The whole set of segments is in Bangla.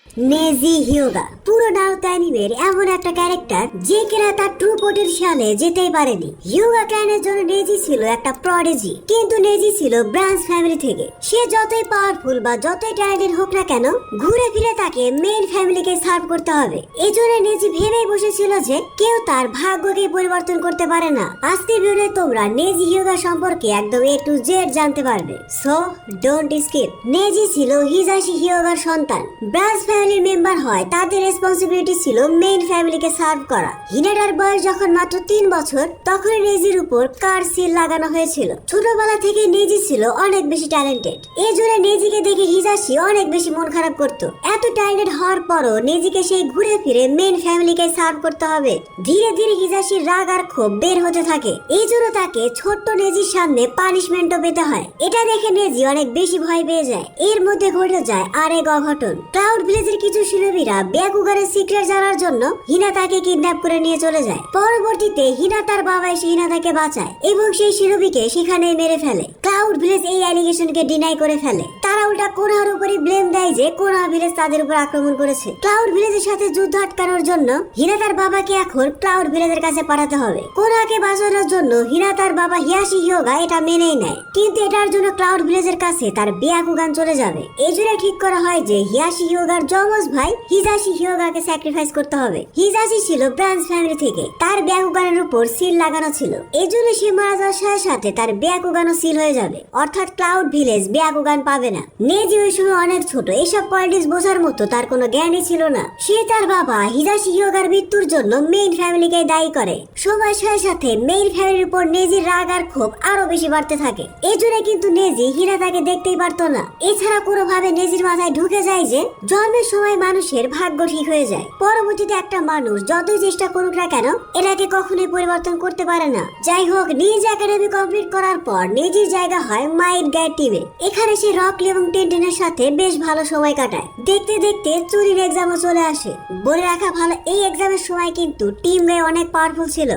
নেজি হিয়োগা পুরো নারুতো অ্যানিমের এমন একটা ক্যারেক্টার যে কিনা তার ট্রু পোটেনশিয়ালে যেতেই পারেনি। হিয়োগা ক্ল্যানের জন্য নেজি ছিল একটা প্রডিজি, কিন্তু নেজি ছিল ব্রাঞ্চ ফ্যামিলি থেকে। সে যতই পাওয়ারফুল বা যতই ট্যালেন্টেড হোক না কেন, ঘুরে ফিরে তাকে মেইন ফ্যামিলিকে সার্ভ করতে হবে। এজন্য নেজি ভেবেই বসেছিল যে কেউ তার ভাগ্যকে পরিবর্তন করতে পারে না। আজকের ভিডিওতে তোমরা নেজি হিয়োগা সম্পর্কে একদম A to Z জানতে পারবে, সো ডোন্ট স্কিপ। নেজি ছিল হিজাশি হিয়োগার সন্তান। ব্রাঞ্চ ফ্যামিলির মেম্বার হয়, তাদের রেসপন্সিবিলিটি ছিল মেইন ফ্যামিলিকে সার্ভ করা। হিনাটার বয়স যখন মাত্র 3 বছর, তখন নেজির উপর কার সিল লাগানো হয়েছিল। ছোটবেলা থেকে নেজি ছিল অনেক বেশি ট্যালেন্টেড। এই জন্য নেজিকে দেখে হিজাশি অনেক বেশি মন খারাপ করত। এত ট্যালেন্টেড হওয়ার পরও নেজিকে সেই ঘুরে ফিরে মেইন ফ্যামিলিকে সার্ভ করতে হবে। ধীরে ধীরে হিজাশির রাগ আর ক্ষোভ বের হতে থাকে। এই জন্য তাকে ছোট্ট নেজির সামনে পানিশমেন্টও পেতে হয়। এটা দেখে নেজি অনেক বেশি ভয় পেয়ে যায়। এর মধ্যে ঘটে যায় আরেক অঘটন। ক্লাউড ভিলেজের কিছু শিরোবীরা ব্যাকুগানের সিক্রেট জানার জন্য হিনাতাকে কিডন্যাপ করে নিয়ে চলে যায়। পরবর্তীতে হিনাতার বাবা এসে হিনাতাকে বাঁচায় এবং সেই শিরোবীকে সেখানে মেরে ফেলে। ক্লাউড ভিলেজ এই অ্যালিগেশনকে ডিনাই করে ফেলে। তারা উল্টা কোনহার উপরই ব্লেম দেয় যে কোনহা ভিলেজ তাদের উপর আক্রমণ করেছে। ক্লাউড ভিলেজের সাথে যুদ্ধ আটকানোর জন্য হিনাতার বাবাকে এখন ক্লাউড ভিলেজের কাছে পাঠাতে হবে। কোনহাকে বাঁচানোর জন্য হিনাতার বাবা হিয়াশি হিয়োগা এটা মেনেই নেয়, কিন্তু এটার জন্য ক্লাউড ভিলেজের কাছে তার ব্যাকুগান চলে যাবে। এই জন্য ঠিক করা হয় যে হিয়াশি হিয়োগার যমজ ভাই হিজাশি হিয়োগাকে স্যাক্রিফাইস করতে হবে। হিজাশি ছিল ব্রাঞ্চ ফ্যামিলি থেকে, তার ব্যাকুগানের উপর সিল লাগানো ছিল। এই জন্য সে মারা যাওয়ার সাথে সাথে তার ব্যাকুগানও সিল হয়ে যাবে, অর্থাৎ ক্লাউড ভিলেজ ব্যাকুগান পাবে না। নেজি ওই সময় অনেক ছোট, এসব পলিটিক্স বোঝার মতো তার কোনো জ্ঞানই ছিল না। সে তার বাবা হিজাশি হিয়োগার মৃত্যুর জন্য মেইন ফ্যামিলিকে দায়ী করে। সময়ের সাথে সাথে মেইন ফ্যামিলির উপর নেজির রাগ আর ক্ষোভ আরো বেশি বাড়তে থাকে। এই জন্য কিন্তু নেজি হিনাতাকে দেখতেই পারতো না। এছাড়া কোনোভাবে নেজির মাথায় ঢুকে যায় যে জন্মের সময় মানুষের ভাগ্য ঠিক হয়ে যায়। পরবর্তীতে একটা মানুষ যতই চেষ্টা করুক না কেন, এটাকে কখনোই পরিবর্তন করতে পারে না। যাই হোক, নিজ একাডেমি কমপ্লিট করার পর নেজির জায়গা হয় মাইট গাইড টিমে। এখানে সে রকলি এবং টেনটেনের সাথে বেশ ভালো সময় কাটায়। দেখতে দেখতে চুরির এক্সামও চলে আসে। বলে রাখা ভালো, এই এক্সামের সময় কিন্তু টিম গাই অনেক পাওয়ারফুল ছিল।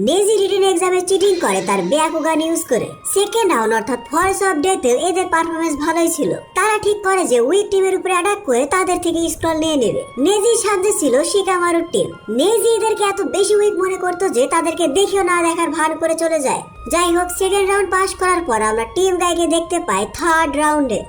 নেজি রিটেন এক্সামে চিটিং করে তার ব্যাকুগান ইউজ করে। সেকেন্ড রাউন্ড অর্থাৎ ফরেস্ট অফ ডেথে এদের পারফরমেন্স ভালোই ছিল। তারা ঠিক করে যে উইক টিমের উপরে অ্যাটাক করে তাদের থেকে স্ক্রল নিয়ে নেবে। নেজির সাথে ছিল শিকামারুর টিম। নেজি এদেরকে এত বেশি উইক মনে করতো যে তাদেরকে দেখেও না দেখার ভান করে চলে যায়। যাই হোক, সেকেন্ড রাউন্ড পাস করার পর আমরা টিম গাইকে দেখতে পাই থার্ড রাউন্ডে।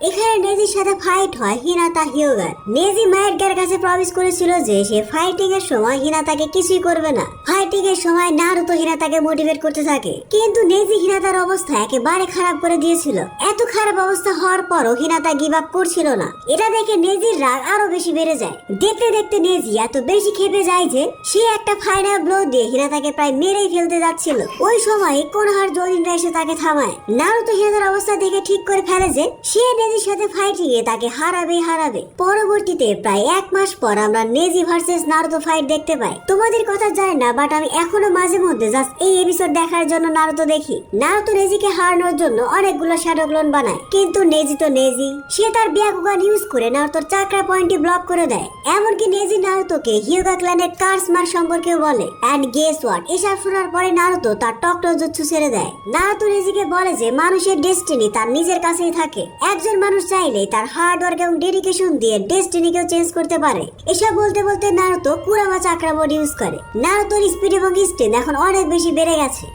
এখানে নেজির সাথে ফাইট হয় হিনাতা হিয়োগার। নেজি মায়ের কাছে প্রমিস করেছিল যে সে ফাইটিং এর সময় হিনাতাকে কিছুই করবে না। ফাইটিং এর সময় নারুতো হিনাতাকে মোটিভেট করতে থাকে, কিন্তু নেজি হিনাতার অবস্থা একেবারে খারাপ করে দিয়েছিল। এত খারাপ অবস্থা হওয়ার পরও হিনাতা গিভ আপ করছিল না। এটা দেখে নেজির রাগ আরো বেশি বেড়ে যায়। দেখতে দেখতে নেজি এত বেশি খেপে যায় যে সে একটা ফাইনাল ব্লো দিয়ে হিনাতাকে প্রায় মেরেই ফেলতে যাচ্ছিল। ওই সময় কোনহার জলিনরা এসে তাকে থামায়। নারুতো হিনাতার অবস্থা দেখে ঠিক করে ফেলে যে সে সাথে ফাইটিং এ তাকে হারাবে। পরবর্তীতে প্রায় 1 মাস পর আমরা নেজি ভার্সেস নারুতো ফাইট দেখতে পাই। তোমাদের কথা জানি না, বাট আমি এখনো মাঝে মধ্যে জাস্ট এই এপিসোড দেখার জন্য নারুতো দেখি। নারুতো নেজিকে হারানোর জন্য অনেকগুলো শ্যাডো ক্লোন বানায়, কিন্তু নেজি তো নেজি, সে তার ব্যাকুগান ইউজ করে নারুতোর চাকরা পয়েন্টটি ব্লক করে দেয়। এমনকি নেজি নারুতোকে হিয়োগা ক্ল্যানের কার্স মার সম্পর্কেও বলে। এন্ড গেস হোয়াট, এসব শোনার পরে নারুতো তার টকটো জুৎসু ছেড়ে দেয়। নারুতো নেজিকে বলে যে মানুষের ডেস্টিনি তার নিজের কাছেই থাকে। একজন মানুষ চাইলে তার হার্ড ওয়ার্ক এবং ডেডিকেশন দিয়ে ডেস্টিনিকেও চেঞ্জ করতে পারে। এসব বলতে বলতে নারুতো কুরামা চাকরা বোর্ড ইউজ করে। নারুতোর স্পিড এবং স্ট্রেংথ এখন অনেক বেশি বেড়ে গেছে।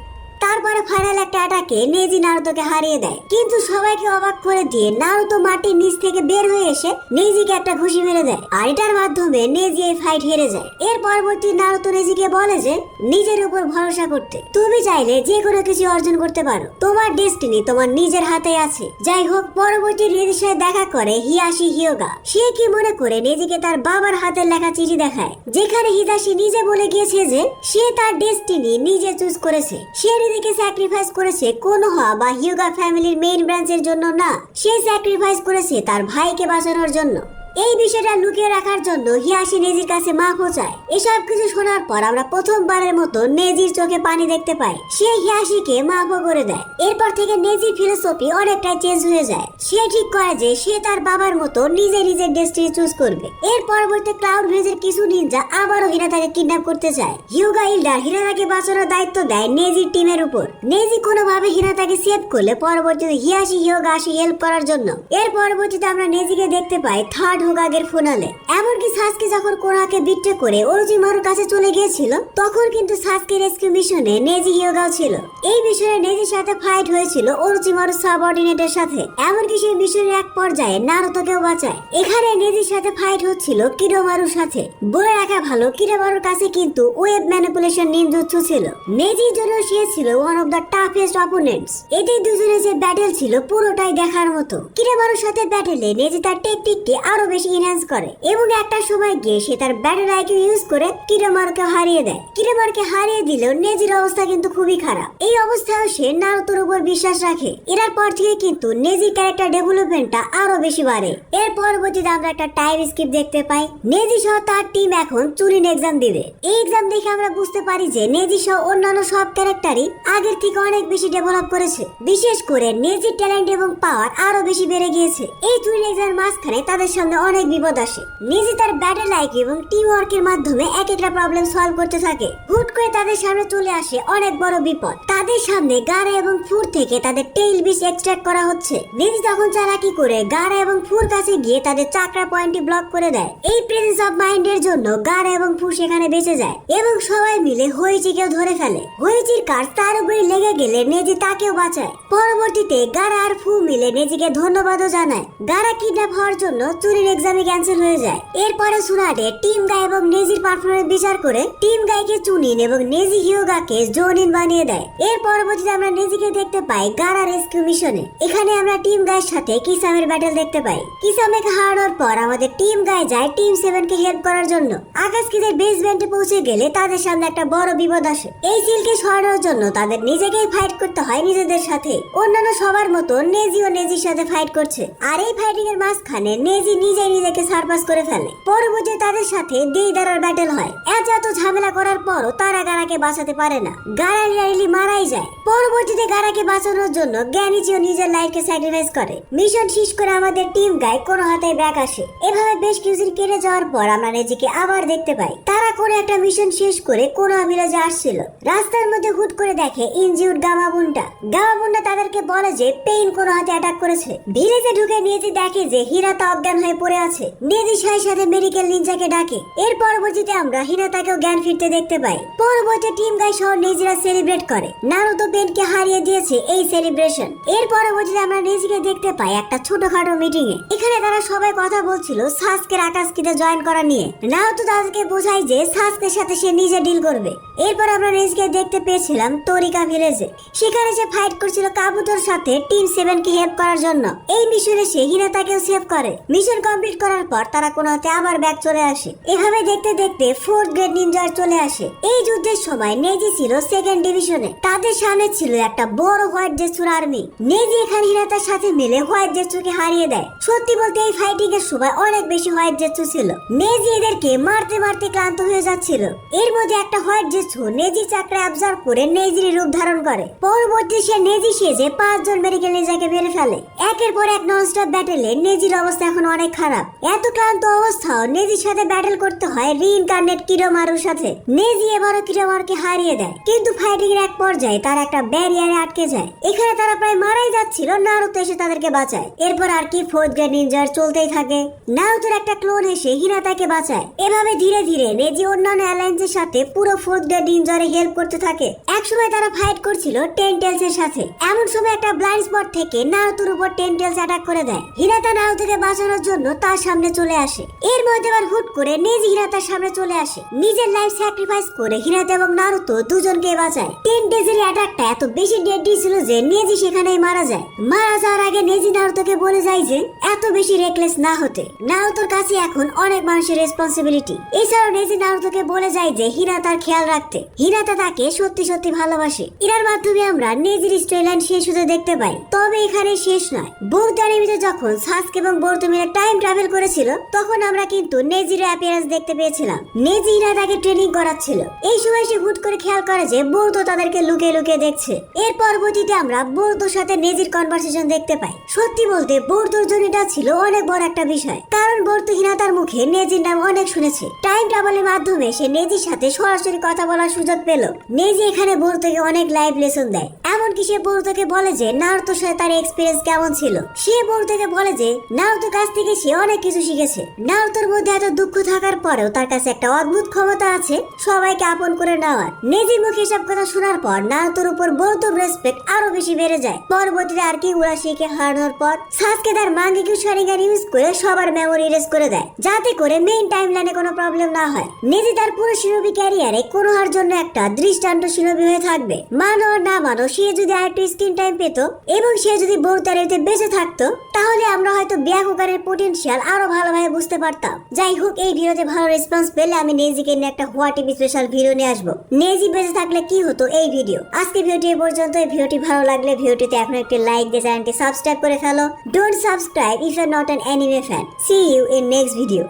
তারপরে ফাইনাল একটা অ্যাটাকে নেজি নারুতোকে হারিয়ে দেয়, কিন্তু সবাইকে অবাক করে দিয়ে নারুতো মাটির নিচ থেকে বের হয়ে এসে নেজিকে একটা ঘুষি মেরে দেয়। আর এটার মাধ্যমে নেজি এই ফাইট হেরে যায়। এর পরবর্তী নারুতো নেজিকে বলে যে নিজের উপর ভরসা করতে। তুমি চাইলে যে কোনো কিছু অর্জন করতে পারো, তোমার ডেস্টিনি তোমার নিজের হাতে আছে। যাই হোক, পরবর্তী নেজির সাথে দেখা করে হিয়াশি হিয়োগা। সে কি মনে করে নেজিকে তার বাবার হাতের লেখা চিঠি দেখায়, যেখানে হিয়াশি নিজে বলে গিয়েছে যে সে তার ডেস্টিনি নিজে চুজ করেছে। সে নিজেকে স্যাক্রিফাইস করেছে কোনোহা বা হিয়োগা ফ্যামিলির মেইন ব্রাঞ্চের জন্য না, সে স্যাক্রিফাইস করেছে তার ভাইকে বাঁচানোর জন্য। এই বিষয়টা লুকিয়ে রাখার জন্য হিয়াশি নেজির কাছে মাফও চায়। এসব কিছু শোনার পর আমরা প্রথমবারের মতো নেজির চোখে পানি দেখতে পাই। সে হিয়াশিকে মাফও করে দেয়। এরপর থেকে নেজির ফিলোসফি অনেকটাই চেঞ্জ হয়ে যায়। সে ঠিক করে যে সে তার বাবার মতো নিজের ডেস্টিনি চুজ করবে। এর পরবর্তী ক্লাউড ভিলেজের কিছু নিনজা আবারও হিনাতাকে কিডন্যাপ করতে চায়। হিয়োগা ইল্ডার হিনাতাকে বাঁচানোর দায়িত্ব দেয় নেজির টিমের উপর। নেজি কোনোভাবে হিনাতাকে সেভ করলে পরবর্তীতে হিয়াশি হিয়োগা আসে হেল্প করার জন্য। এর পরবর্তীতে আমরা নেজিকে দেখতে পাই থার্ড হোকাগের ফোনালে। এমনকি সাসকে যখন কোনোকে বিট্রে করে ওরোচিমারুর কাছে চলে গিয়েছিল, তখন কিন্তু সাসকে রেস্কিউ মিশনে নেজি হিয়োগাও ছিল। এই মিশনে নেজির সাথে ফাইট হয়েছিল ওরোচিমারুর সাবঅর্ডিনেটের সাথে। এমনকি সেই মিশনের এক পর্যায়ে নারুতোকেও বাঁচায়। এখানে নেজির সাথে ফাইট হচ্ছিল কিরোমারুর সাথে। বলে রাখা ভালো, কিরোমারুর কাছে কিন্তু ওয়েব ম্যানিপুলেশন নিনজুৎসু ছিল। নেজির জন্য সে ছিল one of the toughest opponents. এদের দুজনের যে ব্যাটেল ছিল পুরোটাই দেখার মতো। কিরোমারুর সাথে ব্যাটেলে নেজি তার টেকনিককে আরো বেশি এনহ্যান্স করে এবং একটা সময় গিয়ে সে তার ব্যাটেল আইকিউ ইউজ করে কিরোমারুকে হারিয়ে দেয়। কিরোমারুকে হারিয়ে দিলেও নেজির অবস্থা কিন্তু খুবই খারাপ। এই অবস্থায় সে নারুতোর উপর বিশ্বাস রাখে। এর পর থেকে কিন্তু নেজির ক্যারেক্টার ডেভেলপমেন্টটা আরো বেশি বাড়ে। এর পরবর্তীতে আমরা একটা টাইম স্কিপ দেখতে পাই। নেজি সহ তার টিম এখন চুরিন এক্সাম দিবে। এই এক্সাম দেখে আমরা বুঝতে পারি যে নেজি সহ অন্যান্য সব ক্যারেক্টারই আগের থেকে অনেক বেশি ডেভেলপ করেছে। বিশেষ করে নেজির ট্যালেন্ট এবং পাওয়ার আরো বেশি বেড়ে গিয়েছে। এই চুরিন এক্সামের মাঝখানে তাদের সামনে অনেক বিপদ আসে। নেজি তার ব্যাটেল আইকিউ এবং টিম ওয়ার্কের মাধ্যমে এক একটা প্রবলেম সলভ করতে থাকে। হুট করে তাদের সামনে চলে আসে অনেক বড় বিপদ। তাদের সামনে গারা এবং ফুর থেকে তাদের টেইল বিচ এক্সট্রাক্ট করা হচ্ছে। নেজি তখন চালাকি করে গারা এবং ফুর কাছে গিয়ে তাদের চাকরা পয়েন্টটি ব্লক করে দেয়। এই প্রেজেন্স অফ মাইন্ডের জন্য গারা এবং ফুর সেখানে বেঁচে যায় এবং সবাই মিলে হোইচিকেও ধরে ফেলে। হোইচির কাজ তার উপরে লেগে গেলে নেজি তাকেও বাঁচায়। পরবর্তীতে গারা আর ফু মিলে নেজিকে ধন্যবাদও জানায়। গারা কিডন্যাপ হওয়ার জন্য চুরির এক্সামে ক্যান্সেল হয়ে যায়। এরপরে সুনাডে টিম গাই এবং নেজির পারফরম্যান্স বিচার করে টিম গাইকে চুনিন এবং নেজি হিয়োগাকে জোনিন বানিয়ে দেয়। এর পরবর্তীতে আমরা নেজিকে দেখতে পাই গারা রেস্কিউ মিশনে। এখানে আমরা টিম গাইয়ের সাথে কিসামের ব্যাটেল দেখতে পাই। কিসামেকে হারানোর পর আমাদের টিম গাই যায় টিম 7 কে হেল্প করার জন্য। আকাশকিদের বেসমেন্টে পৌঁছে গেলে তাদের সামনে একটা বড় বিপদ আসে। এই সিলকে সরানোর জন্য তাদের নিজেকেই ফাইট করতে হয় নিজেদের সাথে। অন্যান্য সবার মতো নেজিও নেজির সাথে ফাইট করছে। আর এই ফাইটিং এর মাঝখানে নেজি নিজেকে সারপাস করে ফেলে। পরবর্তীতে তাদের সাথে দেইদারার ব্যাটেল হয়। এত ঝামেলা করার পরও তারা গারাকে বাঁচাতে পারে না। গারা রিয়ালি মারাই যায়। পরবর্তীতে গারাকে বাঁচানোর জন্য জ্ঞানীজিও নিজের লাইফকে স্যাক্রিফাইস করে। মিশন শেষ করে আমাদের টিম গাই কোনো হাতে ব্যাক আসে। এভাবে বেশ কিছুদিন কেটে যাওয়ার পর আমরা নেজিকে আবার দেখতে পাই। তারা করে একটা মিশন শেষ করে কোনো ভিলেজে আসছিল। রাস্তার মধ্যে হুট করে দেখে ইনজিউড গামাবুন্ডা তাদেরকে বলে যে পেইন কোনো হাতে অ্যাটাক করেছে। ভিলেজে ঢুকে নেজি দেখে যে হিনাতা অজ্ঞান হয়ে পড়ে আছে। নেজি সাথে মেডিকেল নিনজাকে ডাকে। এর পরবর্তীতে আমরা হিনাতাকেও জ্ঞান ফিরতে দেখতে পাই। পরবর্তী টিম গাই সহ নেজিরা সেলিব্রেট করে। নারুতো পেনকে হারিয়ে দিয়েছে এই সেলিব্রেশন। এর পরবর্তীতে আমরা নেজিকে দেখতে পাই একটা ছোটখাটো মিটিং এ। এখানে তারা সবাই কথা বলছিল সাসকের আকাশকিতে জয়েন করা নিয়ে। নারুতো তাদেরকে বোঝায় যে সাসকের সাথে সে নিজে ডিল করবে। এরপর আমরা নেজিকে দেখতে পেয়েছিলাম তোরিকা ভিলেজে। সেখানে সে ফাইট করছিল কাবুতোর সাথে টিম 7 কে হেল্প করার জন্য। এই মিশনে সে হিনাতাকেও সেভ করে। মিশন কমপ্লিট করার পর তারা কোনোতে আবার ব্যাক চলে আসে। এভাবে দেখতে দেখতে 4th গ্রেড নিনজার চলে আসে। এই যুদ্ধের সময় নেজি ছিল 2nd ডিভিশনে। তাদের সামনে ছিল একটা বড় হোয়াইট জেসুর আর্মি। নেজি এখানে হিনাতার সাথে মিলে হোয়াইট জেসুকে হারিয়ে দেয়। সত্যি বলতে এই ফাইটিং এর সময় অনেক বেশি হোয়াইট জেসু ছিল। নেজি এদেরকে মারতে ক্লান্ত হয়ে যাচ্ছিল। এর মধ্যে একটা হোয়াইট জেসু নেজি চাকরা অবজার্ভ করে নেজির রূপ ধারণ করে। পরবর্তী সে নেজি সেজে 5 জন মেডিকেল নিনজাকে মেরে ফেলে। একের পর এক ননস্টপ ব্যাটেলে নেজির অবস্থা এখন অনেক খারাপ। এত ক্লান্ত অবস্থাও নেজির সাথে ব্যাটেল করতে হয় রিইনকার্নেট কিরোমারুর সাথে। নেজি এবারও কিরোমারুকে হারিয়ে দেয়। কিন্তু ফাইটিং এর এক পর্যায়ে তারা একটা ব্যারিয়ারে আটকে যায়। এখানে তারা প্রায় মারাই যাচ্ছিল। নারুতো এসে তাদেরকে বাঁচায়। এরপর আর কি 4th গ্রেড নিনজার চলতেই থাকে। নারুতোর একটা ক্লোন এসে হিনাতাকে বাঁচায়। এভাবে ধীরে ধীরে নেজি অন্যান্য অ্যালায়েন্সের সাথে পুরো 4th গ্রেড নিনজারে হেল্প করতে থাকে। একসময় তারা ফাইট করছিল টেনটেলস এর সাথে। এমন সময় একটা ব্লাইন্ড স্পট থেকে নারুতোর উপর টেনটেলস অ্যাটাক করে দেয়। হিনাতা নারুতোকে বাঁচানোর জন্য তার সামনে চলে আসে। এর মধ্যে আবার হুট করে নেজি হিনাতার সামনে চলে আসে। নিজের লাইফ স্যাক্রিফাইস করে হিনাতা এবং নারুতো দুজনকে বাঁচায়। টেনটেলসের অ্যাটাকটা এত বেশি ডেডলি ছিল যে নেজি সেখানেই মারা যায়। মারা যাওয়ার আগে নেজি নারুতোকে বলে যায় যে এত বেশি রেকলেস না হতে। নারুতোর কাছে এখন অনেক মানুষের রেসপন্সিবিলিটি। এছাড়াও নেজি নারুতোকে বলে যায় যে হিনাতার খেয়াল রাখতে। হিনাতা তাকে সত্যি ভালোবাসে। এর মাধ্যমে আমরা নেজির স্টোরিলাইন শেষ হতে দেখতে পাই। তবে এখানে শেষ নয়। বৌদ্ধ অ্যানিমেতে যখন সাসকে এবং বোরুতো মিলে টাইম ট্রাভেল করেছিল তখন আমরা কিন্তু নেজির অ্যাপিয়ারেন্স দেখতে পেয়েছিলাম। নেজি হিনাতাকে ট্রেনিং করাচ্ছিল। এই সময় সে হুট করে খেয়াল করে যে বৌদ্ধ তাদেরকে লুকিয়ে দেখছে। এর পরবর্তীতে আমরা বৌদ্ধর সাথে নেজির কনভারসেশন দেখতে পাই। সত্যি বলতে বৌদ্ধর জন্য এটা ছিল অনেক বড় একটা বিষয়। কারণ বৌদ্ধ হিনাতার মুখে নেজির নাম অনেক শুনেছে। টাইম ট্রাভেলের মাধ্যমে সে নেজির সাথে সরাসরি কথা বলার সুযোগ পেল। নেজি এখানে বৌদ্ধকে অনেক লাইভ লেসন দেয়। এমনকি সে বৌদ্ধকে বলে যে নারুতোর সাথে তার এক্সপেরিয়েন্স কেমন ছিল। সে বৌদ্ধকে বলে যে নারুতোর কাছ থেকে সে সে অনেক কিছু শিখেছে। নারুতোর মধ্যে এত দুঃখ থাকার পরেও তার কাছে একটা অদ্ভুত ক্ষমতা আছে সবাইকে আপন করে নেওয়ার। নেজির মুখে এসব কথা শোনার পর নারুতোর উপর গৌতম রেসপেক্ট আরো বেশি বেড়ে যায়। পরবর্তীতে আর কি উরাশিকে হারানোর পর সাসকে তার মাঙ্গেকিউ শারিঙ্গান ইউজ করে সবার মেমোরি ইরেজ করে দেয়, যাতে করে মেইন টাইমলাইনে কোনো প্রবলেম না হয়। নেজি তার পুরো শিনোবি ক্যারিয়ারে কোনোহার জন্য একটা দৃষ্টান্ত শিনোবি হয়ে থাকবে। মানো আর না মানো, সে যদি আরেকটু স্ক্রিন টাইম পেত এবং সে যদি বোরতারিতে বেঁচে থাকতো তাহলে আমরা হয়তো ব্যাকুগানের পটেনশিয়াল আরো ভালোভাবে বুঝতে পারতাম। যাই হোক, এই ভিডিওতে ভালো রেসপন্স পেলে আমি নেজিকে নিয়ে একটা হোয়াট ইফ স্পেশাল ভিডিও নিয়ে আসবো। নেজি বেঁচে থাকলে কি হতো এই ভিডিও। আজকে ভিডিওটি এই পর্যন্ত। এই ভিডিওটি ভালো লাগলে ভিডিওটিতে এখন একটি লাইক দিয়ে চ্যানেলটি সাবস্ক্রাইব করে ফেলো। Don't subscribe if you are not an anime fan. See you in next video.